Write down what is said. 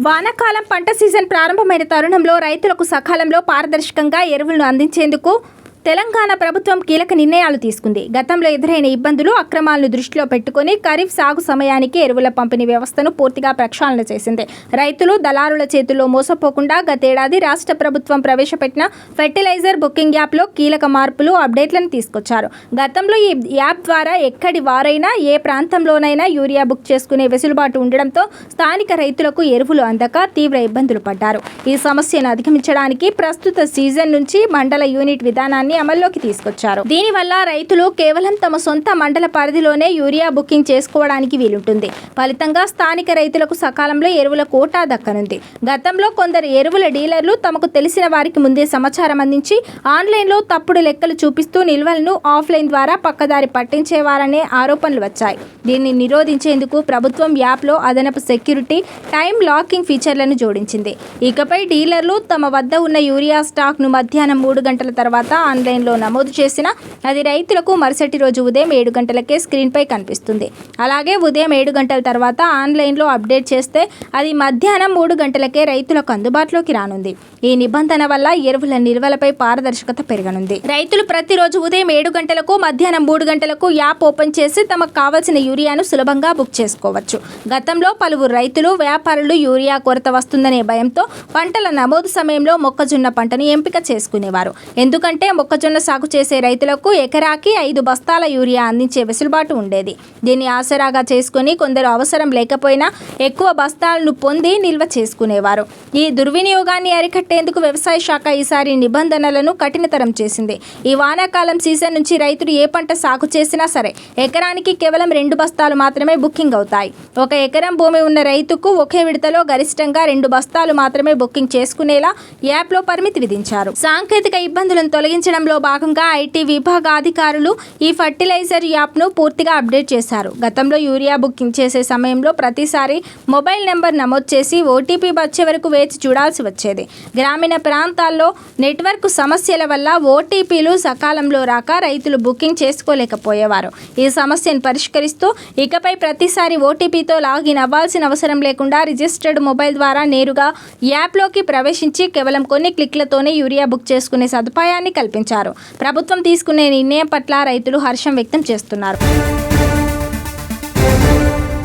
వానాకాలం పంట సీజన్ ప్రారంభమైన తరుణంలో రైతులకు సకాలంలో పారదర్శకంగా ఎరువులను అందించేందుకు తెలంగాణ ప్రభుత్వం కీలక నిర్ణయాలు తీసుకుంది. గతంలో ఎదురైన ఇబ్బందులు, అక్రమాలను దృష్టిలో పెట్టుకుని ఖరీఫ్ సాగు సమయానికి ఎరువుల పంపిణీ వ్యవస్థను పూర్తిగా ప్రక్షాళన చేసింది. రైతులు, దళారుల చేతుల్లో మోసపోకుండా గతేడాది రాష్ట్ర ప్రభుత్వం ప్రవేశపెట్టిన ఫెర్టిలైజర్ బుకింగ్ యాప్లో కీలక మార్పులు, అప్డేట్లను తీసుకొచ్చారు. గతంలో ఈ యాప్ ద్వారా ఎక్కడి వారైనా ఏ ప్రాంతంలోనైనా యూరియా బుక్ చేసుకునే వెసులుబాటు ఉండడంతో స్థానిక రైతులకు ఎరువులు అందక తీవ్ర ఇబ్బందులు పడ్డారు. ఈ సమస్యను అధిగమించడానికి ప్రస్తుత సీజన్ నుంచి మండల యూనిట్ విధానాన్ని అమల్లోకి తీసుకొచ్చారు. దీనివల్ల రైతులు కేవలం తమ సొంత మండల పరిధిలోనే యూరియా బుకింగ్ చేసుకోవడానికి వీలుంటుంది. ఫలితంగా స్థానిక రైతులకు సకాలంలో ఎరువుల కోటా దక్కనుంది. గతంలో కొందరు ఎరువుల డీలర్లు తమకు తెలిసిన వారికి ముందే సమాచారం అందించి ఆన్లైన్లో తప్పుడు లెక్కలు చూపిస్తూ నిల్వలను ఆఫ్లైన్ ద్వారా పక్కదారి పట్టించేవారనే ఆరోపణలు వచ్చాయి. దీన్ని నిరోధించేందుకు ప్రభుత్వం యాప్లో అదనపు సెక్యూరిటీ, టైం లాకింగ్ ఫీచర్లను జోడించింది. ఇకపై డీలర్లు తమ వద్ద ఉన్న యూరియా స్టాక్ను మధ్యాహ్నం 3 గంటల తర్వాత ఆన్లైన్లో నమోదు చేసిన అది రైతులకు మరుసటి రోజు ఉదయం 7 గంటలకే స్క్రీన్పై కనిపిస్తుంది. అలాగే ఉదయం 7 గంటల తర్వాత ఆన్లైన్లో అప్డేట్ చేస్తే అది మధ్యాహ్నం 3 గంటలకే రైతులకు అందుబాటులోకి రానుంది. ఈ నిబంధన వల్ల ఎరువుల నిల్వలపై పారదర్శకత పెరగనుంది. రైతులు ప్రతిరోజు ఉదయం 7 గంటలకు, మధ్యాహ్నం 3 గంటలకు యాప్ ఓపెన్ చేసి తమకు కావాల్సిన యూరియాను సులభంగా బుక్ చేసుకోవచ్చు. గతంలో పలువురు రైతులు, వ్యాపారులు యూరియా కొరత వస్తుందనే భయంతో పంటల నమోదు సమయంలో మొక్కజొన్న పంటను ఎంపిక చేసుకునేవారు. ఎందుకంటే మొక్కజొన్న సాగు చేసే రైతులకు ఎకరాకి 5 బస్తాల యూరియా అందించే వెసులుబాటు ఉండేది. దీన్ని ఆసరాగా చేసుకుని కొందరు అవసరం లేకపోయినా ఎక్కువ బస్తాలను పొంది నిల్వ చేసుకునేవారు. ఈ దుర్వినియోగాన్ని అరికట్టేందుకు వ్యవసాయ శాఖ ఈసారి నిబంధనలను కఠినతరం చేసింది. ఈ వానాకాలం సీజన్ నుంచి రైతులు ఏ పంట సాగు చేసినా సరే ఎకరానికి కేవలం 2 బస్తాలు మాత్రమే బుకింగ్ అవుతాయి. 1 ఎకరం భూమి ఉన్న రైతుకు ఒకే విడతలో గరిష్టంగా 2 బస్తాలు మాత్రమే బుకింగ్ చేసుకునేలా యాప్లో పరిమితి విధించారు. సాంకేతిక ఇబ్బందులను తొలగించడంలో భాగంగా ఐటీ విభాగ అధికారులు ఈ ఫర్టిలైజర్ యాప్ను పూర్తిగా అప్డేట్ చేశారు. గతంలో యూరియా బుకింగ్ చేసే సమయంలో ప్రతిసారి మొబైల్ నెంబర్ నమోదు చేసి ఓటీపీ వచ్చే వరకు వేచి చూడాల్సి వచ్చేది. గ్రామీణ ప్రాంతాల్లో నెట్వర్క్ సమస్యల వల్ల ఓటీపీలు సకాలంలో రాక రైతులు బుకింగ్ చేసుకోలేకపోయేవారు. ఈ సమస్యను పరిష్కరిస్తూ ఇకపై ప్రతిసారి ఓటీపీతో లాగిన్ అవ్వాల్సిన అవసరం లేకుండా రిజిస్టర్డ్ మొబైల్ ద్వారా నేరుగా యాప్లోకి ప్రవేశించి కేవలం కొన్ని క్లిక్లతోనే యూరియా బుక్ చేసుకునే సదుపాయాన్ని కల్పించారు. ప్రభుత్వం తీసుకునే నిర్ణయం పట్ల రైతులు హర్షం వ్యక్తం చేస్తున్నారు.